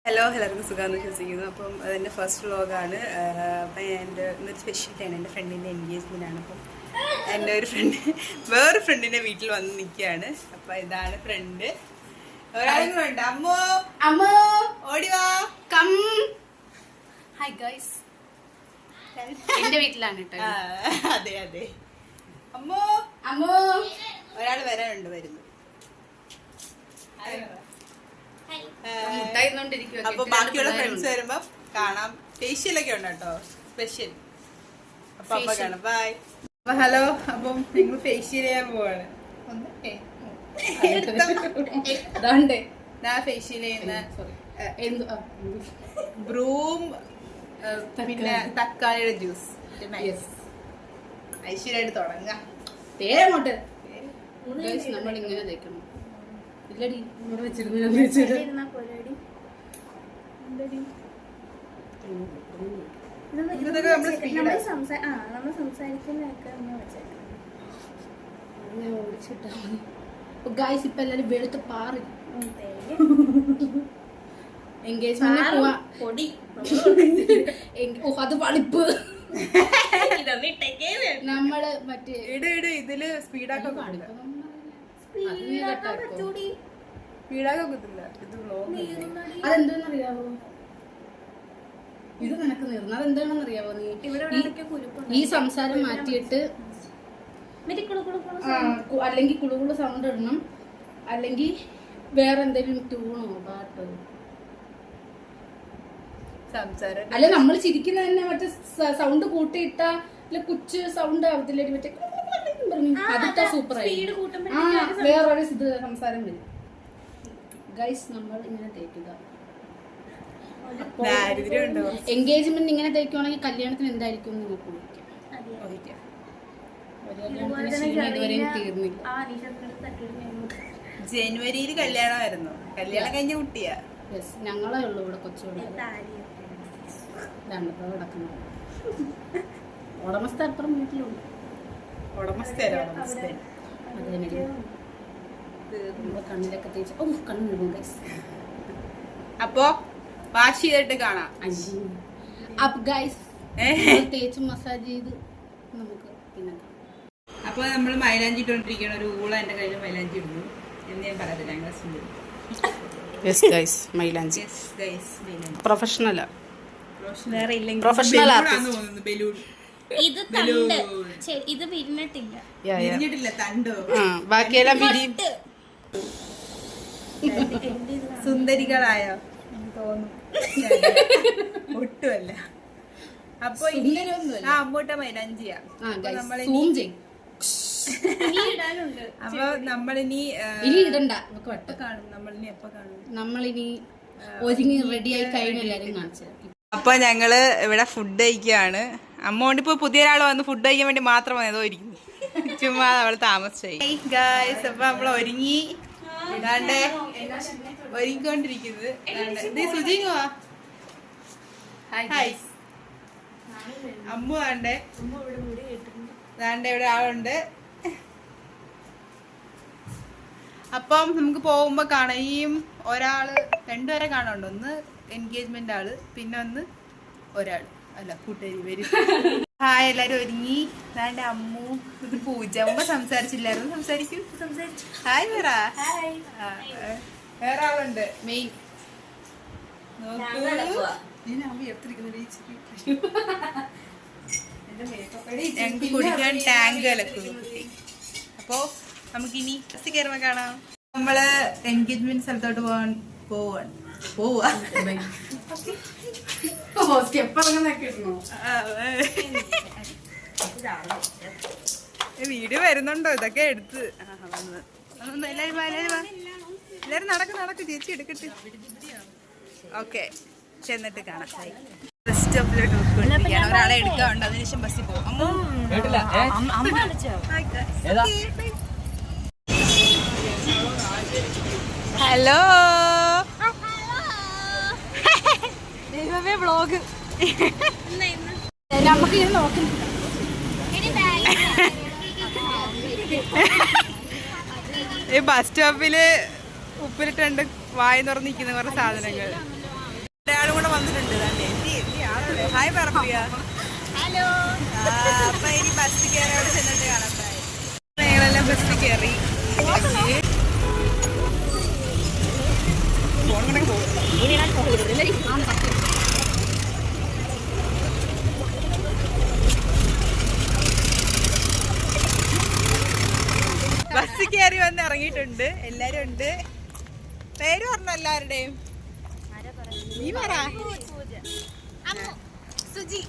Hello എല്ലാവർക്കും സുഖമെന്ന് വിശ്വസിക്കുന്നു. അപ്പം അതെൻ്റെ ഫസ്റ്റ് വ്ളോഗാണ്. അപ്പം എൻ്റെ ഇന്നൊരു സ്പെഷ്യലാണ്, എൻ്റെ ഫ്രണ്ടിൻ്റെ എൻഗേജ്മെൻ്റാണ്. അപ്പം എൻ്റെ ഒരു ഫ്രണ്ട് വേറൊരു ഫ്രണ്ടിൻ്റെ വീട്ടിൽ വന്ന് നിൽക്കുകയാണ്. അപ്പം ഇതാണ് ഫ്രണ്ട്. ഒരാളൊന്നും വേണ്ട. അമ്മോ അമ്മോ ഓടിവാ കം. ഹായ് ഗൈസ്, എൻ്റെ വീട്ടിലാണ് കേട്ടോ. അതെ അതെ. അമ്മോ അമ്മോ ഒരാൾ വരാനുണ്ട്, വരുന്നു. അപ്പൊ ബാക്കിയുള്ള ഫ്രണ്ട്സ് വരുമ്പോ കാണാം. ഫേഷ്യലൊക്കെ ഉണ്ട് കേട്ടോ, സ്പെഷ്യൽ. അപ്പൊ അപ്പൊ കാണാം. ബൈ. അപ്പൊ ഹലോ. അപ്പം നിങ്ങൾ ഫേഷ്യൽ ചെയ്യാൻ പോവാണ്. ഞാൻ ഫേഷ്യൽ ചെയ്യുന്ന ബ്രൂം പിന്നെ തക്കാളിയുടെ ജ്യൂസ്. ഐശ്വര്യമായിട്ട് തുടങ്ങാം. പേരങ്ങോട്ട് നമ്മൾ ഇങ്ങനെ തേക്കണം. ഇല്ലടി ഇവിടെ വെച്ചിരുന്നു. ഗായ്സ് ഇപ്പൊ എല്ലാരും വെളുത്ത് പാറി എൻഗേജ്മെന്റ് അത് വളിപ്പ്. നമ്മള് മറ്റേ ഇതില് സ്പീഡാക്കാൻ അതെന്താണെന്നറിയാവോ? ഇത് നിനക്ക് നീർന്നു. അതെന്താണെന്നറിയാവോ? നീ ഈ സംസാരം മാറ്റിയിട്ട് അല്ലെങ്കിൽ കുളുകുളു സൗണ്ട് ഇടണം, അല്ലെങ്കിൽ വേറെ എന്തെങ്കിലും ട്യൂണോ പാട്ടോ. അല്ല നമ്മൾ ചിരിക്കുന്ന തന്നെ മറ്റേ സൗണ്ട് കൂട്ടിയിട്ട കുച്ച് സൗണ്ട് ആവത്തില്ലേ? മറ്റേ അതിട്ടാ സൂപ്പറായി. വേറൊരു ഇത് സംസാരം വരും. ഗൈസ് നമ്മൾ ഇങ്ങനെ തേക്കുക. എൻഗേജ്മെന്റ് ഇങ്ങനെ തേക്കുവാണെങ്കിൽ കല്യാണത്തിന് എന്തായിരിക്കും എന്ന് നമുക്ക് ഊഹിക്കാം. ഇതുവരെയും തീർന്നില്ല. ജനുവരിയിൽ കല്യാണമായിരുന്നു. കല്യാണം കഴിഞ്ഞ കുട്ടിയാ. ഞങ്ങളേ ഉള്ളു ഇവിടെ കൊച്ചുകൂടെ. കിടക്കുന്നത് ഉടമസ്ഥ അപ്പുറം വീട്ടിലുണ്ട്. കണ്ണിലൊക്കെ തേച്ച് കണ്ണു. അപ്പൊ വാഷ് ചെയ്തിട്ട് കാണാം. അപ്പൊ ഗൈസ് തേച്ച് മസാജ് ചെയ്ത് നമുക്ക് പിന്നെ. അപ്പൊ നമ്മൾ മൈലാഞ്ചി ഇട്ടോണ്ടിരിക്കണ ഒരു ഊള എന്റെ കയ്യിൽ മൈലാഞ്ചി ഇടുന്നു എന്ന് ഞാൻ പറയത്തില്ല. പ്രൊഫഷണലാ. ഇത് വിരിഞ്ഞിട്ടില്ല. തണ്ടോ ബാക്കിയെല്ലാം സുന്ദരികളായോ തോന്നും. ഒട്ടുമല്ല. അപ്പൊ അമ്മൂട്ട മൈലാഞ്ചിയാ. അപ്പൊ നമ്മളിനി ഇടണ്ട. നമ്മളിനി എപ്പോ കാണും? നമ്മളിനി ഒരുങ്ങി റെഡിയായി കഴിഞ്ഞ എല്ലാരും കാണിച്ചു. അപ്പൊ ഞങ്ങള് ഇവിടെ ഫുഡ് കഴിക്കുകയാണ്. അമ്മോണ്ട് ഇപ്പൊ പുതിയ ഒരാൾ വന്ന് ഫുഡ് കഴിക്കാൻ വേണ്ടി മാത്രം വന്നതോ ഇരിക്കുന്നു. ചുമ്മാ അവള് താമസിച്ചായി. ഗായ്സ് അപ്പൊ നമ്മള് ഒരുങ്ങി ഇടാണ്ടേ ഒരുങ്ങിക്കൊണ്ടിരിക്കുന്നത്. സുജിങ്ങോ ഹായ്. അമ്മു വേണ്ടേ? വേണ്ടേ ഇവിടെ ആളുണ്ട്. അപ്പം നമുക്ക് പോകുമ്പോ കാണാം. ഈ ഒരാള് രണ്ടുപേരെ കാണുന്നുണ്ട്. ഒന്ന് എൻഗേജ്മെന്റ് ആള്, പിന്നെ ഒന്ന് ഒരാൾ അല്ല കൂട്ടുകാരി വരും. ഹായ് എല്ലാരും ഒരുങ്ങി. വേണ്ട അമ്മു. ഇത് പൂജ. അമ്മ സംസാരിച്ചില്ലായിരുന്നു. സംസാരിക്കും. ഹായ് പറ. വേറെ ആളുണ്ട് മെയിൻ. ഞങ്ങക്ക് കുടിക്കാൻ ടാങ്ക് കലക്കുന്നു കുട്ടി. അപ്പൊ നമുക്കിനി ബസ് കയറുമ്പോ കാണാം. നമ്മള് എൻഗേജ്മെന്റ് സ്ഥലത്തോട്ട് പോവാണ്. വീഡിയോ വരുന്നുണ്ടോ? ഇതൊക്കെ എടുത്ത് എല്ലാരും നടക്ക് ചേച്ചി എടുക്കട്ടെ. ഓക്കെ ചെന്നിട്ട് കാണാം. ബസ് സ്റ്റോപ്പിലോട്ട് പോയിക്കൊണ്ടിരിക്കുകയാണ്. ഒരാളെ എടുക്കാറുണ്ട്. അതിനുശേഷം ബസ്സിൽ പോകും. Hello vlog. നമുക്ക് നോക്കി ഈ ബസ് സ്റ്റോപ്പില് ഉപ്പിലിട്ടുണ്ട് വായി തുറന്നിരിക്കുന്ന കുറെ സാധനങ്ങൾ. ഹായ് പറയാ. ഹലോ. അപ്പൊ ഇനി ബസ് കയറി അവിടെ ചെന്നിട്ട് കാണാൻ. ഞങ്ങളെല്ലാം ബസ് കയറി. ബസ് കയറി വന്ന് ഇറങ്ങിയിട്ടുണ്ട്. എല്ലാരും ഉണ്ട്. പേര് പറഞ്ഞ എല്ലാവരുടെയും നീ പറ. സുജി.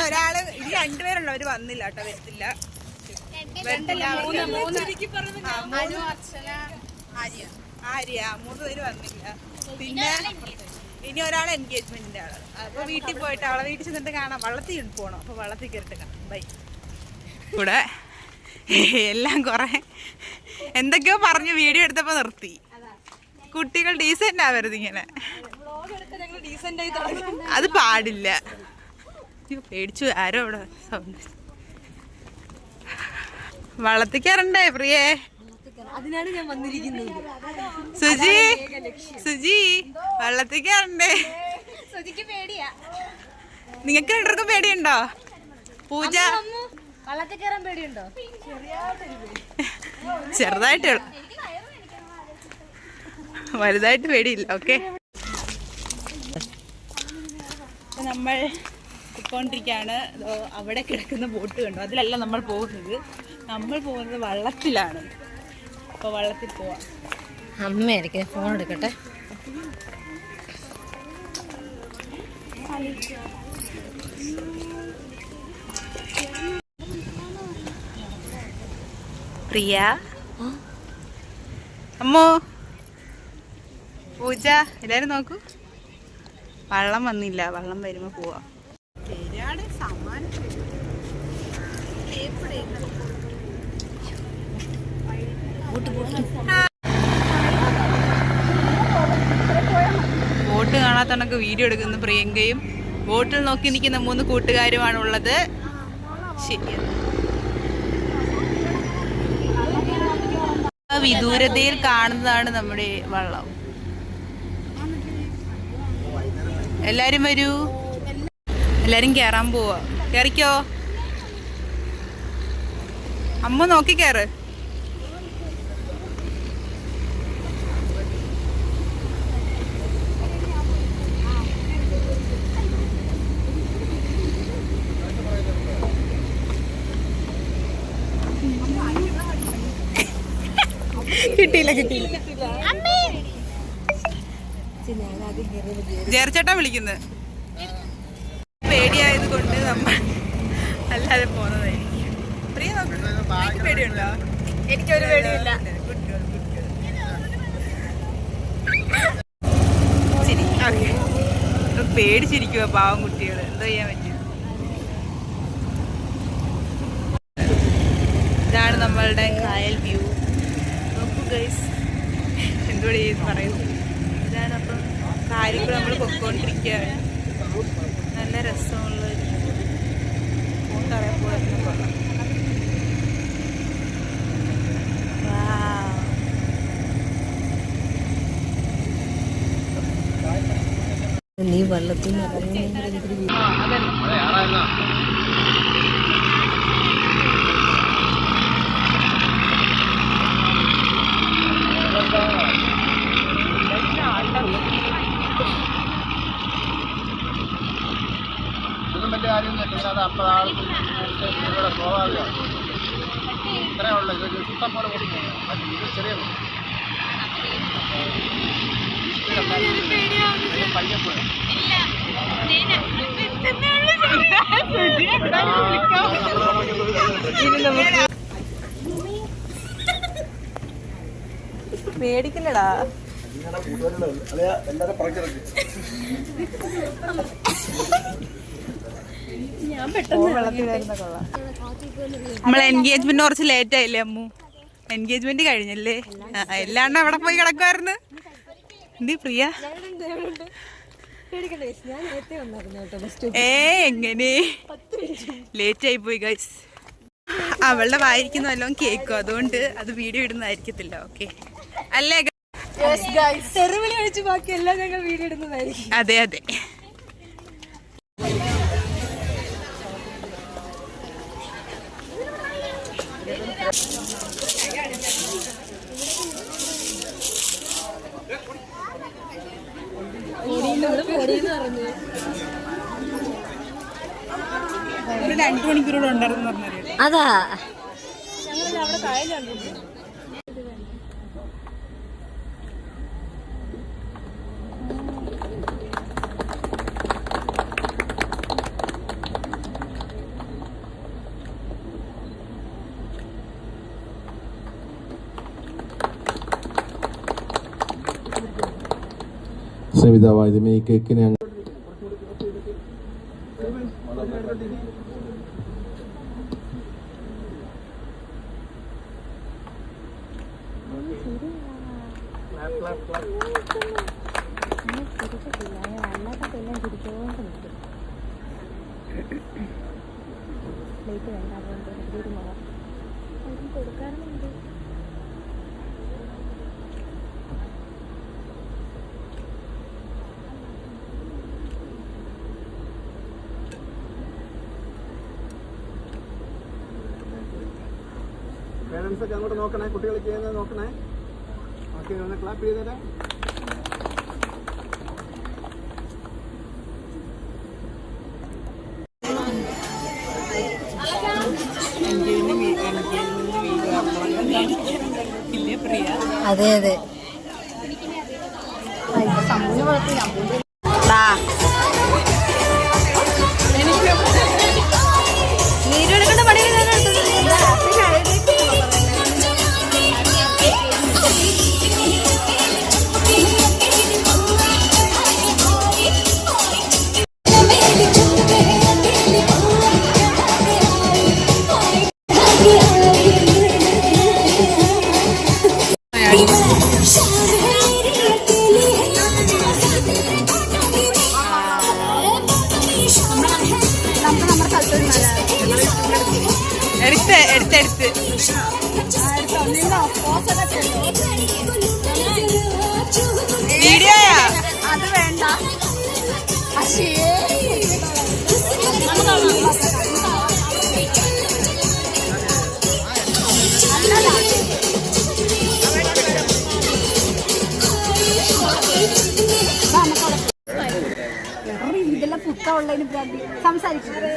ഒരാള് ഇനി രണ്ടുപേരുള്ളൂ. അവര് വന്നില്ല കേട്ടോ. വരത്തില്ല. ആര്യ 3 പേര് വന്നില്ല. പിന്നെ ഇനി ഒരാൾ എൻഗേജ്മെന്റിന്റെ ആള്. അപ്പൊ വീട്ടിൽ പോയിട്ട് അവളെ വീട്ടിൽ ചെന്നിട്ട് കാണാം. വള്ളത്തിൽ പോണം. അപ്പൊ വള്ളത്തിൽ കയറിട്ട് കാണാം. ബൈ. ഇവിടെ എല്ലാം കൊറേ എന്തൊക്കെയോ പറഞ്ഞു വീഡിയോ എടുത്തപ്പോ നിർത്തി. കുട്ടികൾ ഡീസന്റ് ആവരുത് ഇങ്ങനെ. അത് പാടില്ല. പേടിച്ചു. ആരോ അവിടെ സൗണ്ട്. വള്ളത്തിൽ കയറണ്ടേ പ്രിയേ? അതിനാണ് ഞാൻ വന്നിരിക്കുന്നത്. സുജി സുജി വള്ളത്തിൽ കയറണ്ടേ? സുജിക്ക് പേടിയാ. നിങ്ങൾക്ക് രണ്ടുപേർക്കും പേടിയുണ്ടോ? പൂജ വള്ളത്തിൽ കയറാൻ പേടിയുണ്ടോ? ചെറുതായിട്ട്, വലുതായിട്ട് പേടിയില്ല. ഓക്കെ, നമ്മൾ പോയിക്കൊണ്ടിരിക്കുകയാണ്. അവിടെ കിടക്കുന്ന ബോട്ട് കണ്ടു. അതിലല്ല നമ്മൾ പോകുന്നത്. നമ്മൾ പോകുന്നത് വള്ളത്തിലാണ്. അപ്പോൾ വള്ളത്തിൽ പോവാം. അമ്മയായിരിക്കും. ഫോൺ എടുക്കട്ടെ. പ്രിയ, അമ്മോ, പൂജ, എല്ലാരും നോക്കൂ. വള്ളം വന്നില്ല. വള്ളം വരുമ്പോ പോവാം. ബോട്ട് കാണാത്തണക്ക് വീഡിയോ എടുക്കുന്ന പ്രിയങ്കയും ബോട്ടിൽ നോക്കി നിൽക്കുന്ന 3 കൂട്ടുകാരുമാണ് ഉള്ളത്. ശരിയാണ്. വിദൂരതയിൽ കാണുന്നതാണ് നമ്മുടെ വള്ളം. എല്ലാരും വരൂ. എല്ലാരും കേറാൻ പോവാ. കേറിക്കോ. അമ്മ നോക്കി കേറ്. കിട്ടിയില്ല. ജേർച്ചേട്ടാ വിളിക്കുന്നത്. പേടിയായത് കൊണ്ട് നമ്മൾ അല്ലാതെ പോകുന്നതായിരിക്കും. പ്രിയ നോക്ക്. പേടിയുണ്ടോ? എനിക്കൊരു പേടിയില്ല. ശരി, ഓക്കെ. പേടിച്ചിരിക്കുക പാവം കുട്ടികൾ. എന്തോ ചെയ്യാൻ പറ്റും. ഇതാണ് നമ്മളുടെ കായൽ വ്യൂ. നോക്കൂ ഗൈസ്, എന്തോടെ പറയുന്നു. ഇതാണ്. അപ്പം കാര്യങ്ങൾ നമ്മൾ പൊയ്ക്കൊണ്ടിരിക്കുകയാണ്. നല്ല രസമുള്ള കൂട്ടറിയാൻ പോയിരുന്നു. കൊള്ളാം. നീ വള്ളത്തിൽ ഇതൊന്നും വലിയ കാര്യമൊന്നുമില്ല. അത് അപ്പോഴാണ് സ്വാഭാവികമാണ്. ഇത്രയേ ഉള്ളൂ. ഇത് ഇഷ്ടം പോലെ കൊടുക്കും. ഇത് ചെറിയ പയ്യപ്പോഴും പേടിക്കല്ലടാ. നമ്മളെ എൻഗേജ്മെന്റ് കുറച്ച് ലേറ്റ് ആയില്ലേ അമ്മു? എൻഗേജ്മെന്റ് കഴിഞ്ഞല്ലേ? എല്ലാണ്ട് അവിടെ പോയി കിടക്കുമായിരുന്നു. എന്തി പ്രിയ? എങ്ങനെ ലേറ്റ് ആയി പോയി ഗൈസ്. അവളുടെ വായിരിക്കുന്ന വല്ലതും കേക്കും. അതുകൊണ്ട് അത് വീഡിയോ ഇടുന്നതായിരിക്കത്തില്ല. ഓക്കെ അല്ലേ? തെറിവിളി ഒഴിച്ച് ബാക്കി എല്ലാം ഞങ്ങൾ വീഡിയോ ഇടുന്നതായിരിക്കും. അതെ അതെ. ഒരു 2 മണിക്കൂറോടെ ഉണ്ടായിരുന്നു പറഞ്ഞത്. അതാ അവിടെ കായലുണ്ട്. സ്നേഹിതാവായതുമേ ഈ കേക്കിനെ പേരൻസ് ഒക്കെ അങ്ങോട്ട് നോക്കണേ, കുട്ടികൾ ചെയ്യുന്നത് നോക്കണേ. ഓക്കെ, ഒന്ന് ക്ലാപ്പ് ചെയ്തേരാ. അതെ അതെ നീരെടുക്കേണ്ട പണി എടുത്ത് വീഡിയോയാ അത് വേണ്ട. ഇതെല്ലാം പുത്ത ഉള്ളതിന് സംസാരിക്കുന്നത്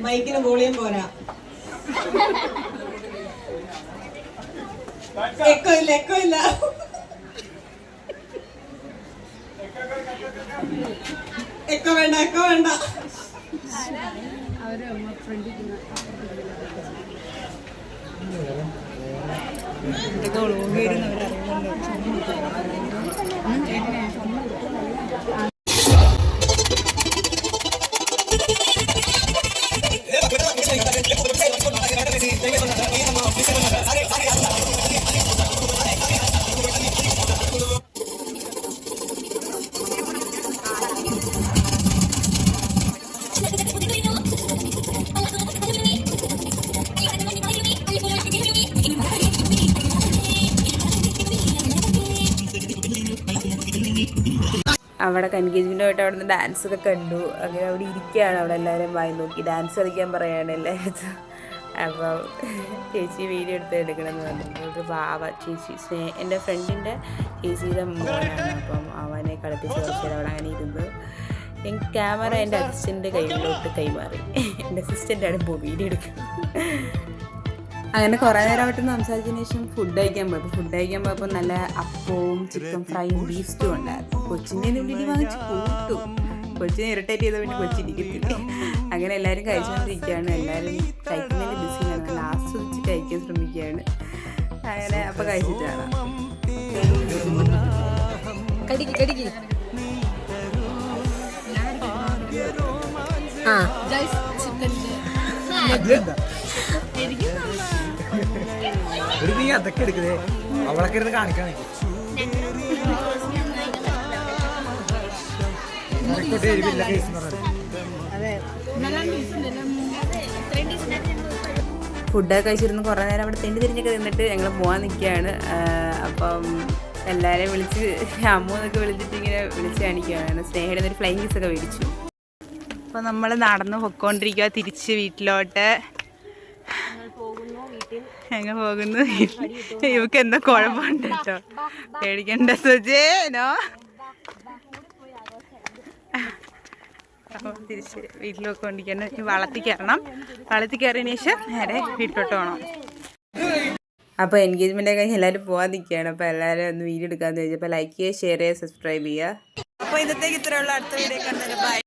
മൈക്കിന് വോളിയം പോരാ. എക്കോ ഇല്ല, എക്കോ ഇല്ല. എക്കോ വേണ്ട, എക്കോ വേണ്ട. അവിടെ എൻഗേജ്മെൻ്റ് പോയിട്ട് അവിടെ നിന്ന് ഡാൻസൊക്കെ കണ്ടു. അങ്ങനെ അവിടെ ഇരിക്കുകയാണ്. അവിടെ എല്ലാവരും വായി നോക്കി ഡാൻസ് കളിക്കാൻ പറയുകയാണ് എല്ലാവരും. അപ്പം ചേച്ചി വീഡിയോ എടുക്കണമെന്ന് പറഞ്ഞു. ഒരു പാവ ചേച്ചി എൻ്റെ ഫ്രണ്ടിൻ്റെ ചേച്ചിയുടെ മോനാണ്. അപ്പം അവനെ കളിപ്പിച്ച് കുറച്ച് അവിടെ അങ്ങനെ ഇരുന്നു. എനിക്ക് ക്യാമറ എൻ്റെ അസിസ്റ്റൻ്റെ കയ്യിലോട്ട് കൈമാറി. എൻ്റെ അസിസ്റ്റൻ്റാണ് ഇപ്പോൾ വീഡിയോ എടുക്കുന്നത്. അങ്ങനെ കുറേ നേരം അവിടെ സംസാരിച്ചതിന് ശേഷം ഫുഡ് കഴിക്കാൻ പോയപ്പോൾ നല്ല അപ്പവും ചിക്കൻ ഫ്രൈയും ബീഫ് സ്റ്റൂ ഉണ്ടായിരുന്നു. കൊച്ചിൻ്റെ ഉള്ളിൽ വാങ്ങിച്ച് കൂട്ടു. കൊച്ചിനെ ഇറിറ്റേറ്റ് ചെയ്ത പിന്നെ കൊച്ചിരിക്കത്തില്ല. അങ്ങനെ എല്ലാവരും കഴിച്ചുകൊണ്ടിരിക്കുകയാണ്. എല്ലാവരും കഴിക്കുന്നതിൻ്റെ ബിസിയാണ്. നല്ല ആസ്വദിച്ച് കഴിക്കാൻ ശ്രമിക്കുകയാണ്. അങ്ങനെ അപ്പോൾ കഴിച്ചിട്ടാണ് നീ അതൊക്കെ എടുക്കുന്നേ അവളൊക്കെ ഇരുന്ന് കാണിക്കാണേ. ഫുഡൊക്കെ കഴിച്ചിരുന്ന് കുറേ നേരം അവിടെ തെണ്ടി തിരിഞ്ഞൊക്കെ നിന്നിട്ട് ഞങ്ങൾ പോകാൻ നിൽക്കുകയാണ്. അപ്പം എല്ലാവരെയും വിളിച്ച് അമ്മൂന്നൊക്കെ വിളിച്ചിട്ട് ഇങ്ങനെ വിളിച്ച് കാണിക്കുകയാണ്. സ്നേഹയുടെ ഒരു ഫ്ലൈങ് കിസ് ഒക്കെ മേടിച്ചു. അപ്പോൾ നമ്മൾ നടന്ന് പൊയ്ക്കൊണ്ടിരിക്കുക തിരിച്ച് വീട്ടിലോട്ട്. ഞങ്ങൾ പോകുന്നു. ഇവക്ക് എന്താ കുഴപ്പമുണ്ട് കേട്ടോ, പേടിക്കണ്ട സുജേനോ. അപ്പോൾ തിരിച്ച് വീട്ടിലൊക്കെ കൊണ്ടിരിക്കണം. വളർത്തി കയറണം. വളർത്തി കയറിയതിന് ശേഷം നേരെ വീട്ടിലോട്ട് പോകണം. അപ്പോൾ എൻഗേജ്മെൻ്റ് കഴിഞ്ഞ് എല്ലാവരും പോകാൻ നിൽക്കുകയാണ്. അപ്പോൾ എല്ലാവരും ഒന്ന് വീഡിയോ എടുക്കാമെന്ന് ചോദിച്ചപ്പോൾ ലൈക്ക് ചെയ്യുക, ഷെയർ ചെയ്യുക, സബ്സ്ക്രൈബ് ചെയ്യുക. അപ്പോൾ ഇന്നത്തേക്ക് ഇത്രയുള്ള അടുത്ത വീഡിയോ കണ്ടത്. ബൈ.